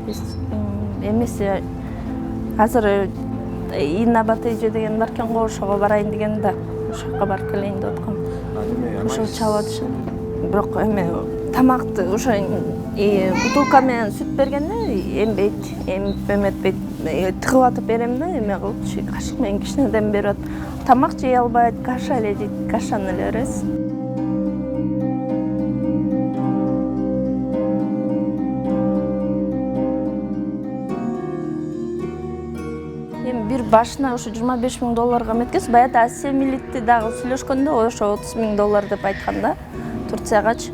биз эмесе азыр Инна-Батыйжы деген бар экен го, ошого барайын деген да. Ошоко барып келейин деп аткам. Ошо чалып атышат. Бирок эме тамакты ошо бутылка менен сүт бергенде эмбейт, эметпейт. Тыгып атып берем да, эме кылчы кашык менен кичинеден берип атат. Тамак жей албайт, каша эле жейт, кашаны эле беребиз. Бир башына ошо $25.000 эметкенбиз. Баягы Асия Милитти дагы сүйлөшкөндө ошо $30.000 деп айткан да. Турциягачы.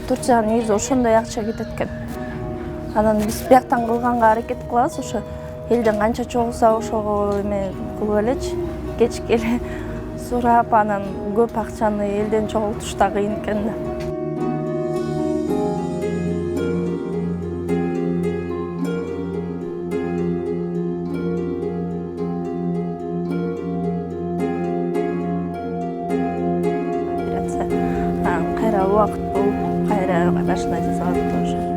Турцияга негизи ошондой акча кетет экен. Анан биз бияктан кылганга аракет кылабыз, ошо элден канча чогулса ошого эме кылып элечи. Кечке эле сурап, анан көп акчаны элден чогултуш да кыйын экен да. Кайра убакыт болуп, кайра башына жасалат тоже.